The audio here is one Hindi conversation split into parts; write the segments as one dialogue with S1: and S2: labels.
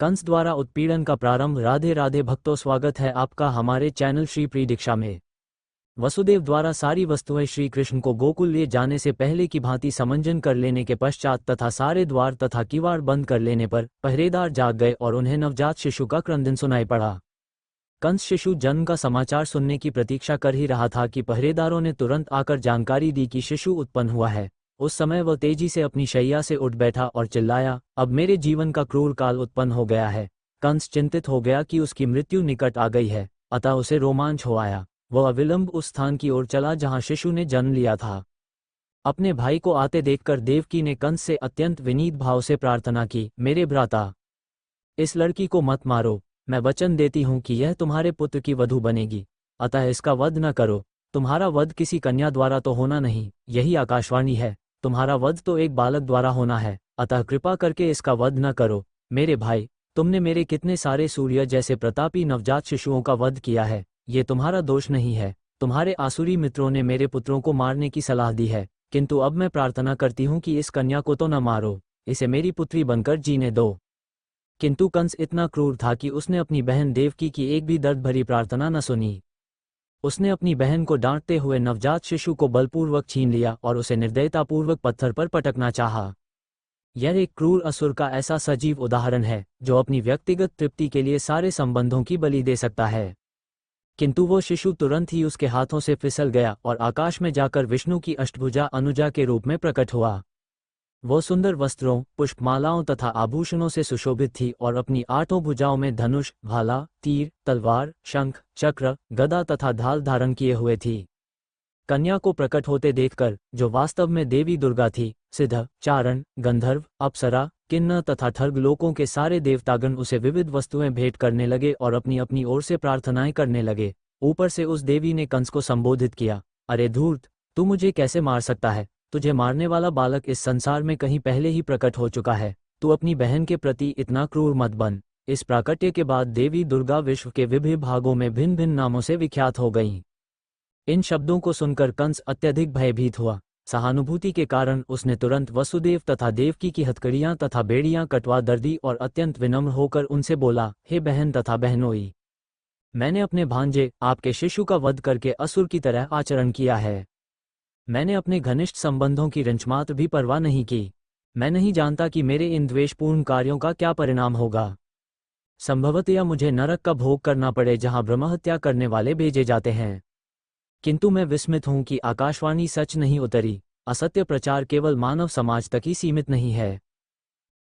S1: कंस द्वारा उत्पीड़न का प्रारंभ। राधे राधे भक्तों, स्वागत है आपका हमारे चैनल श्री प्रिय दीक्षा में। वसुदेव द्वारा सारी वस्तुएं श्री कृष्ण को गोकुल ले जाने से पहले की भांति समंजन कर लेने के पश्चात तथा सारे द्वार तथा किवाड़ बंद कर लेने पर पहरेदार जाग गए और उन्हें नवजात शिशु का क्रंदन सुनाई पड़ा। कंस शिशु जन्म का समाचार सुनने की प्रतीक्षा कर ही रहा था कि पहरेदारों ने तुरंत आकर जानकारी दी कि शिशु उत्पन्न हुआ है। उस समय वह तेजी से अपनी शैया से उठ बैठा और चिल्लाया, अब मेरे जीवन का क्रूर काल उत्पन्न हो गया है। कंस चिंतित हो गया कि उसकी मृत्यु निकट आ गई है, अतः उसे रोमांच हो आया। वह अविलंब उस स्थान की ओर चला जहां शिशु ने जन्म लिया था। अपने भाई को आते देखकर देवकी ने कंस से अत्यंत विनीत भाव से प्रार्थना की, मेरे भ्राता, इस लड़की को मत मारो। मैं वचन देती हूँ कि यह तुम्हारे पुत्र की वधू बनेगी, अतः इसका वध न करो। तुम्हारा वध किसी कन्या द्वारा तो होना नहीं, यही आकाशवाणी है। तुम्हारा वध तो एक बालक द्वारा होना है, अतः कृपा करके इसका वध न करो। मेरे भाई, तुमने मेरे कितने सारे सूर्य जैसे प्रतापी नवजात शिशुओं का वध किया है, ये तुम्हारा दोष नहीं है। तुम्हारे आसुरी मित्रों ने मेरे पुत्रों को मारने की सलाह दी है, किंतु अब मैं प्रार्थना करती हूँ कि इस कन्या को तो न मारो, इसे मेरी पुत्री बनकर जीने दो। किंतु कंस इतना क्रूर था कि उसने अपनी बहन देवकी की एक भी दर्द भरी प्रार्थना न सुनी। उसने अपनी बहन को डांटते हुए नवजात शिशु को बलपूर्वक छीन लिया और उसे निर्दयतापूर्वक पत्थर पर पटकना चाहा। यह एक क्रूर असुर का ऐसा सजीव उदाहरण है जो अपनी व्यक्तिगत तृप्ति के लिए सारे संबंधों की बलि दे सकता है। किंतु वो शिशु तुरंत ही उसके हाथों से फिसल गया और आकाश में जाकर विष्णु की अष्टभुजा अनुजा के रूप में प्रकट हुआ। वो सुंदर वस्त्रों, पुष्पमालाओं तथा आभूषणों से सुशोभित थी और अपनी आठों भुजाओं में धनुष, भाला, तीर, तलवार, शंख, चक्र, गदा तथा ढाल धारण किए हुए थी। कन्या को प्रकट होते देखकर, जो वास्तव में देवी दुर्गा थी, सिद्ध, चारण, गंधर्व, अप्सरा, किन्नर तथा ठर्ग लोकों के सारे देवतागण उसे विविध वस्तुएं भेंट करने लगे और अपनी अपनी ओर से प्रार्थनाएं करने लगे। ऊपर से उस देवी ने कंस को संबोधित किया, अरे धूर्त, तू मुझे कैसे मार सकता है? तुझे मारने वाला बालक इस संसार में कहीं पहले ही प्रकट हो चुका है। तू अपनी बहन के प्रति इतना क्रूर मत बन। इस प्राकट्य के बाद देवी दुर्गा विश्व के विभिन्न भागों में भिन्न भिन्न नामों से विख्यात हो गईं। इन शब्दों को सुनकर कंस अत्यधिक भयभीत हुआ। सहानुभूति के कारण उसने तुरंत वसुदेव तथा देवकी की हथकड़ियां तथा बेड़ियां कटवा दर्दी और अत्यंत विनम्र होकर उनसे बोला, हे बहन तथा बहनोई, मैंने अपने भांजे आपके शिशु का वध करके असुर की तरह आचरण किया है। मैंने अपने घनिष्ठ संबंधों की रंचमात्र भी परवाह नहीं की। मैं नहीं जानता कि मेरे इन द्वेषपूर्ण कार्यों का क्या परिणाम होगा। संभवतः मुझे नरक का भोग करना पड़े जहां ब्रह्महत्या करने वाले भेजे जाते हैं। किंतु मैं विस्मित हूं कि आकाशवाणी सच नहीं उतरी। असत्य प्रचार केवल मानव समाज तक ही सीमित नहीं है।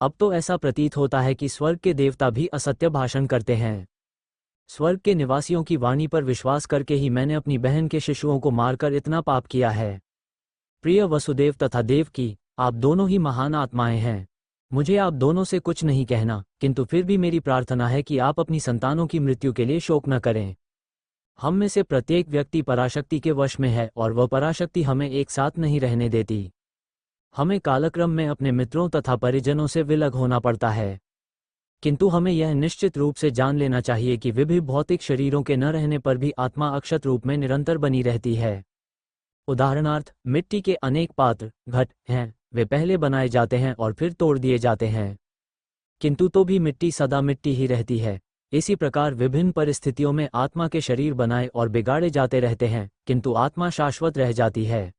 S1: अब तो ऐसा प्रतीत होता है कि स्वर्ग के देवता भी असत्य भाषण करते हैं। स्वर्ग के निवासियों की वाणी पर विश्वास करके ही मैंने अपनी बहन के शिशुओं को मारकर इतना पाप किया है। प्रिय वसुदेव तथा देवकी, आप दोनों ही महान आत्माएं हैं। मुझे आप दोनों से कुछ नहीं कहना, किंतु फिर भी मेरी प्रार्थना है कि आप अपनी संतानों की मृत्यु के लिए शोक न करें। हम में से प्रत्येक व्यक्ति पराशक्ति के वश में है और वह पराशक्ति हमें एक साथ नहीं रहने देती। हमें कालक्रम में अपने मित्रों तथा परिजनों से विलग होना पड़ता है। किंतु हमें यह निश्चित रूप से जान लेना चाहिए कि विभिन्न भौतिक शरीरों के न रहने पर भी आत्मा अक्षत रूप में निरंतर बनी रहती है। उदाहरणार्थ, मिट्टी के अनेक पात्र, घट हैं, वे पहले बनाए जाते हैं और फिर तोड़ दिए जाते हैं, किंतु तो भी मिट्टी सदा मिट्टी ही रहती है। इसी प्रकार विभिन्न परिस्थितियों में आत्मा के शरीर बनाए और बिगाड़े जाते रहते हैं, किंतु आत्मा शाश्वत रह जाती है।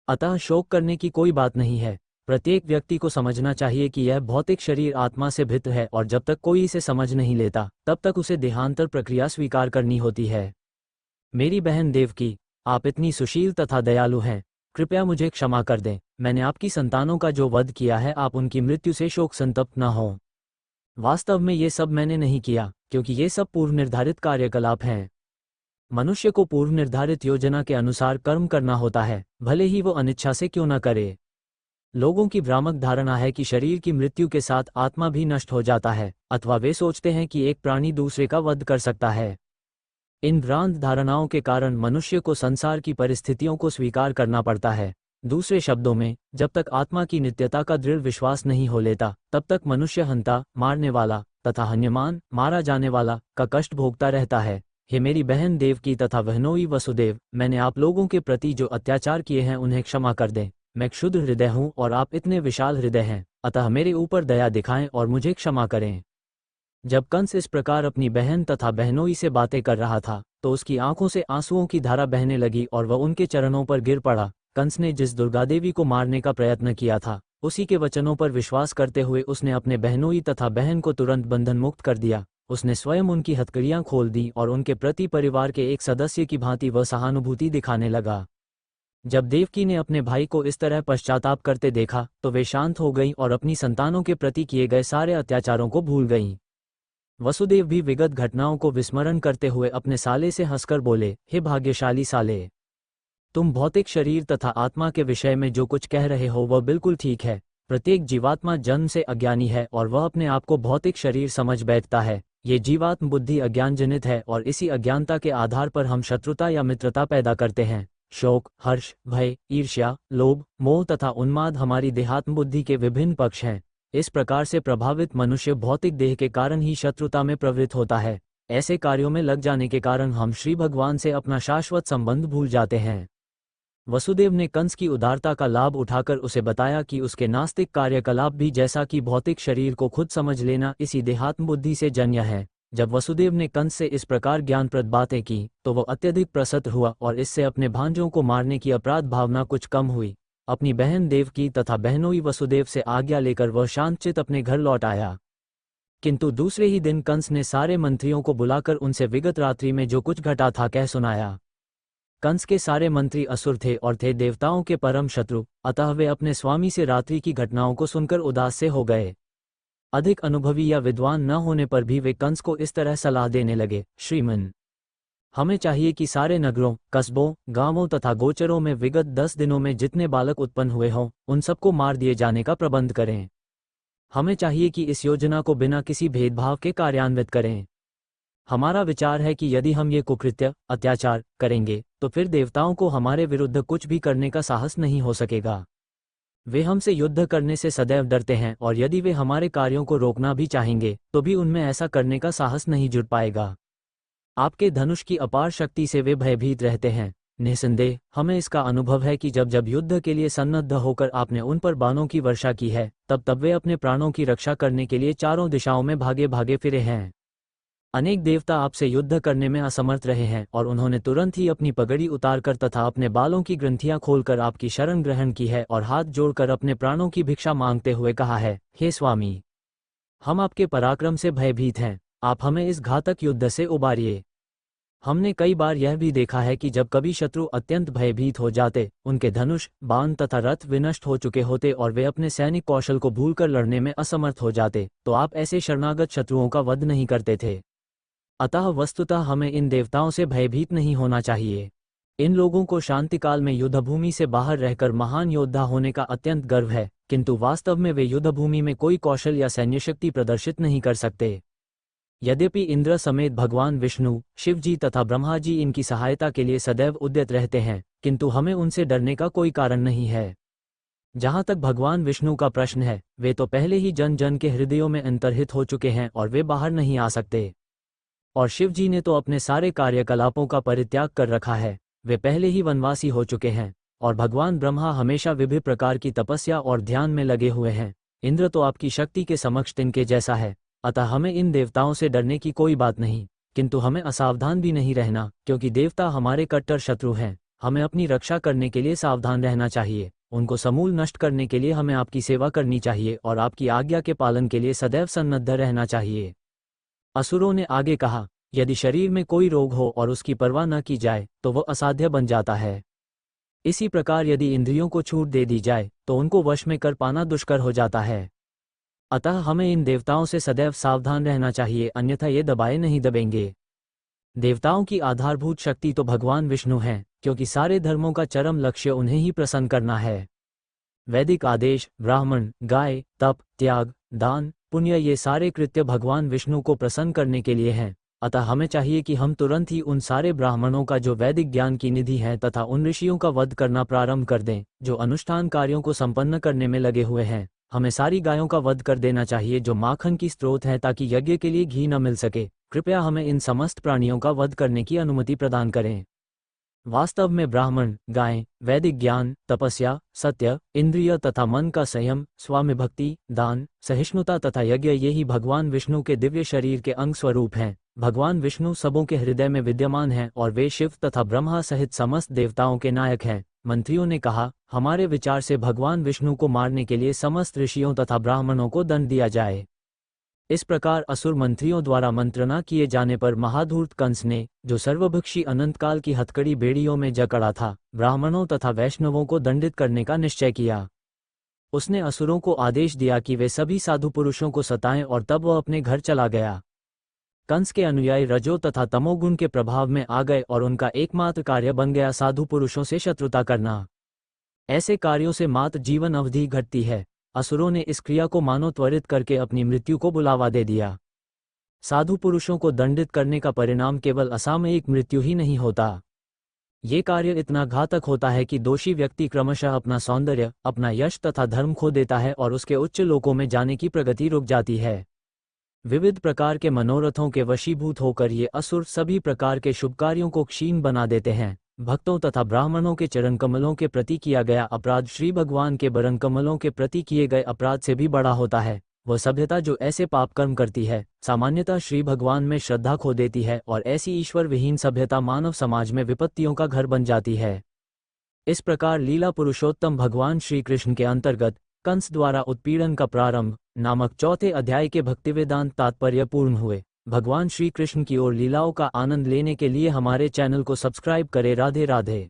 S1: अतः शोक करने की कोई बात नहीं है। प्रत्येक व्यक्ति को समझना चाहिए कि यह भौतिक शरीर आत्मा से भिन्न है और जब तक कोई इसे समझ नहीं लेता, तब तक उसे देहांतर प्रक्रिया स्वीकार करनी होती है। मेरी बहन देवकी, आप इतनी सुशील तथा दयालु हैं, कृपया मुझे क्षमा कर दें। मैंने आपकी संतानों का जो वध किया है, आप उनकी मृत्यु से शोक संतप्त न हों। वास्तव में ये सब मैंने नहीं किया, क्योंकि ये सब पूर्व निर्धारित कार्यकलाप हैं। मनुष्य को पूर्व निर्धारित योजना के अनुसार कर्म करना होता है, भले ही वो अनिच्छा से क्यों न करे। लोगों की भ्रामक धारणा है कि शरीर की मृत्यु के साथ आत्मा भी नष्ट हो जाता है, अथवा वे सोचते हैं कि एक प्राणी दूसरे का वध कर सकता है। इन भ्रांत धारणाओं के कारण मनुष्य को संसार की परिस्थितियों को स्वीकार करना पड़ता है। दूसरे शब्दों में, जब तक आत्मा की नित्यता का दृढ़ विश्वास नहीं हो लेता, तब तक मनुष्य हंता, मारने वाला तथा हन्यमान, मारा जाने वाला का कष्ट भोगता रहता है। हे मेरी बहन देवकी तथा बहनोई वसुदेव, मैंने आप लोगों के प्रति जो अत्याचार किए हैं उन्हें क्षमा कर दें। मैं क्षुद्र हृदय हूँ और आप इतने विशाल हृदय हैं, अतः मेरे ऊपर दया दिखाएं और मुझे क्षमा करें। जब कंस इस प्रकार अपनी बहन तथा बहनोई से बातें कर रहा था तो उसकी आंखों से आंसुओं की धारा बहने लगी और वह उनके चरणों पर गिर पड़ा। कंस ने जिस दुर्गादेवी को मारने का प्रयत्न किया था उसी के वचनों पर विश्वास करते हुए उसने अपने बहनोई तथा बहन को तुरंत बंधन मुक्त कर दिया। उसने स्वयं उनकी हथकड़ियां खोल दी और उनके प्रति परिवार के एक सदस्य की भांति वह सहानुभूति दिखाने लगा। जब देवकी ने अपने भाई को इस तरह पश्चाताप करते देखा तो वे शांत हो गईं और अपनी संतानों के प्रति किए गए सारे अत्याचारों को भूल गईं। वसुदेव भी विगत घटनाओं को विस्मरण करते हुए अपने साले से हंसकर बोले, हे भाग्यशाली साले, तुम भौतिक शरीर तथा आत्मा के विषय में जो कुछ कह रहे हो वह बिल्कुल ठीक है। प्रत्येक जीवात्मा जन्म से अज्ञानी है और वह अपने आप को भौतिक शरीर समझ बैठता है। ये जीवात्म बुद्धि अज्ञानजनित है और इसी अज्ञानता के आधार पर हम शत्रुता या मित्रता पैदा करते हैं। शोक, हर्ष, भय, ईर्ष्या, लोभ, मोह तथा उन्माद हमारी देहात्म बुद्धि के विभिन्न पक्ष हैं। इस प्रकार से प्रभावित मनुष्य भौतिक देह के कारण ही शत्रुता में प्रवृत्त होता है। ऐसे कार्यों में लग जाने के कारण हम श्री भगवान से अपना शाश्वत संबंध भूल जाते हैं। वसुदेव ने कंस की उदारता का लाभ उठाकर उसे बताया कि उसके नास्तिक कार्यकलाप भी जैसा कि भौतिक शरीर को खुद समझ लेना इसी देहात्म बुद्धि से जन्य है। जब वसुदेव ने कंस से इस प्रकार ज्ञानप्रद बातें की तो वह अत्यधिक प्रसन्न हुआ और इससे अपने भांजों को मारने की अपराध भावना कुछ कम हुई। अपनी बहन देवकी तथा बहनोई वसुदेव से आज्ञा लेकर वह शांतचित अपने घर लौट आया। किंतु दूसरे ही दिन कंस ने सारे मंत्रियों को बुलाकर उनसे विगत रात्रि में जो कुछ घटा था कह सुनाया। कंस के सारे मंत्री असुर थे और थे देवताओं के परम शत्रु, अतः वे अपने स्वामी से रात्रि की घटनाओं को सुनकर उदास से हो गए। अधिक अनुभवी या विद्वान न होने पर भी वे कंस को इस तरह सलाह देने लगे, श्रीमन, हमें चाहिए कि सारे नगरों, कस्बों, गांवों तथा गोचरों में विगत 10 दिनों में जितने बालक उत्पन्न हुए हों उन सबको मार दिए जाने का प्रबंध करें। हमें चाहिए कि इस योजना को बिना किसी भेदभाव के कार्यान्वित करें। हमारा विचार है कि यदि हम ये कुकृत्य, अत्याचार करेंगे तो फिर देवताओं को हमारे विरुद्ध कुछ भी करने का साहस नहीं हो सकेगा। वे हमसे युद्ध करने से सदैव डरते हैं और यदि वे हमारे कार्यों को रोकना भी चाहेंगे तो भी उनमें ऐसा करने का साहस नहीं जुट पाएगा। आपके धनुष की अपार शक्ति से वे भयभीत रहते हैं। निसंदेह हमें इसका अनुभव है कि जब जब युद्ध के लिए सन्नद्ध होकर आपने उन पर बाणों की वर्षा की है तब तब वे अपने प्राणों की रक्षा करने के लिए चारों दिशाओं में भागे भागे फिरे हैं। अनेक देवता आपसे युद्ध करने में असमर्थ रहे हैं और उन्होंने तुरंत ही अपनी पगड़ी उतारकर तथा अपने बालों की ग्रंथियां खोलकर आपकी शरण ग्रहण की है और हाथ जोड़कर अपने प्राणों की भिक्षा मांगते हुए कहा है, हे स्वामी, हम आपके पराक्रम से भयभीत हैं, आप हमें इस घातक युद्ध से उबारिए। हमने कई बार यह भी देखा है कि जब कभी शत्रु अत्यंत भयभीत हो जाते, उनके धनुष, बाण तथा रथ विनष्ट हो चुके होते और वे अपने सैनिक कौशल को भूलकर लड़ने में असमर्थ हो जाते, तो आप ऐसे शरणागत शत्रुओं का वध नहीं करते थे। अतः वस्तुतः हमें इन देवताओं से भयभीत नहीं होना चाहिए। इन लोगों को शांतिकाल में युद्धभूमि से बाहर रहकर महान योद्धा होने का अत्यंत गर्व है, किंतु वास्तव में वे युद्धभूमि में कोई कौशल या सैन्य शक्ति प्रदर्शित नहीं कर सकते। यद्यपि इंद्र समेत भगवान विष्णु, शिव जी तथा ब्रह्मा जी इनकी सहायता के लिए सदैव उद्यत रहते हैं, किंतु हमें उनसे डरने का कोई कारण नहीं है। जहाँ तक भगवान विष्णु का प्रश्न है, वे तो पहले ही जन जन के हृदयों में अंतर्हित हो चुके हैं और वे बाहर नहीं आ सकते। और शिव जी ने तो अपने सारे कार्यकलापों का परित्याग कर रखा है, वे पहले ही वनवासी हो चुके हैं। और भगवान ब्रह्मा हमेशा विभिन्न प्रकार की तपस्या और ध्यान में लगे हुए हैं। इंद्र तो आपकी शक्ति के समक्ष तिनके जैसा है, अतः हमें इन देवताओं से डरने की कोई बात नहीं, किंतु हमें असावधान भी नहीं रहना, क्योंकि देवता हमारे कट्टर शत्रु हैं। हमें अपनी रक्षा करने के लिए सावधान रहना चाहिए, उनको समूल नष्ट करने के लिए हमें आपकी सेवा करनी चाहिए और आपकी आज्ञा के पालन के लिए सदैव सन्नद्ध रहना चाहिए। असुरों ने आगे कहा, यदि शरीर में कोई रोग हो और उसकी परवाह न की जाए तो वह असाध्य बन जाता है। इसी प्रकार यदि इंद्रियों को छूट दे दी जाए तो उनको वश में कर पाना दुष्कर हो जाता है। अतः हमें इन देवताओं से सदैव सावधान रहना चाहिए, अन्यथा ये दबाए नहीं दबेंगे। देवताओं की आधारभूत शक्ति तो भगवान विष्णु हैं, क्योंकि सारे धर्मों का चरम लक्ष्य उन्हें ही प्रसन्न करना है। वैदिक आदेश, ब्राह्मण, गाय, तप, त्याग, दान, पुण्य, ये सारे कृत्य भगवान विष्णु को प्रसन्न करने के लिए हैं। अतः हमें चाहिए कि हम तुरंत ही उन सारे ब्राह्मणों का जो वैदिक ज्ञान की निधि है तथा उन ऋषियों का वध करना प्रारंभ कर दें जो अनुष्ठान कार्यों को संपन्न करने में लगे हुए हैं। हमें सारी गायों का वध कर देना चाहिए जो माखन की स्रोत है, ताकि यज्ञ के लिए घी न मिल सके। कृपया हमें इन समस्त प्राणियों का वध करने की अनुमति प्रदान करें। वास्तव में ब्राह्मण, गाय, वैदिक ज्ञान, तपस्या, सत्य, इंद्रिय तथा मन का संयम, स्वामी भक्ति, दान, सहिष्णुता तथा यज्ञ यही भगवान विष्णु के दिव्य शरीर के अंग स्वरूप हैं। भगवान विष्णु सबों के हृदय में विद्यमान हैं और वे शिव तथा ब्रह्मा सहित समस्त देवताओं के नायक हैं। मंत्रियों ने कहा, हमारे विचार से भगवान विष्णु को मारने के लिए समस्त ऋषियों तथा ब्राह्मणों को दंड दिया जाए। इस प्रकार असुर मंत्रियों द्वारा मंत्रणा किए जाने पर महाधूर्त कंस ने, जो सर्वभक्षी अनंतकाल की हथकड़ी बेड़ियों में जकड़ा था, ब्राह्मणों तथा वैष्णवों को दंडित करने का निश्चय किया। उसने असुरों को आदेश दिया कि वे सभी साधु पुरुषों को सताएं और तब वह अपने घर चला गया। कंस के अनुयायी रजो तथा तमोगुण के प्रभाव में आ गए और उनका एकमात्र कार्य बन गया साधु पुरुषों से शत्रुता करना। ऐसे कार्यों से मात्र जीवन अवधि घटती है। असुरों ने इस क्रिया को मानो त्वरित करके अपनी मृत्यु को बुलावा दे दिया। साधु पुरुषों को दंडित करने का परिणाम केवल असामयिक मृत्यु ही नहीं होता। ये कार्य इतना घातक होता है कि दोषी व्यक्ति क्रमशः अपना सौंदर्य, अपना यश तथा धर्म खो देता है और उसके उच्च लोकों में जाने की प्रगति रुक जाती है। विविध प्रकार के मनोरथों के वशीभूत होकर ये असुर सभी प्रकार के शुभ कार्यों को क्षीण बना देते हैं। भक्तों तथा ब्राह्मणों के चरण कमलों के प्रति किया गया अपराध श्री भगवान के बरन कमलों के प्रति किए गए अपराध से भी बड़ा होता है। वह सभ्यता जो ऐसे पाप कर्म करती है, सामान्यतः श्री भगवान में श्रद्धा खो देती है और ऐसी ईश्वर विहीन सभ्यता मानव समाज में विपत्तियों का घर बन जाती है। इस प्रकार लीला पुरुषोत्तम भगवान श्री कृष्ण के अंतर्गत कंस द्वारा उत्पीड़न का प्रारंभ नामक चौथे अध्याय के भक्तिवेदांत तात्पर्य पूर्ण हुए। भगवान श्री कृष्ण की ओर लीलाओं का आनंद लेने के लिए हमारे चैनल को सब्सक्राइब करें। राधे राधे।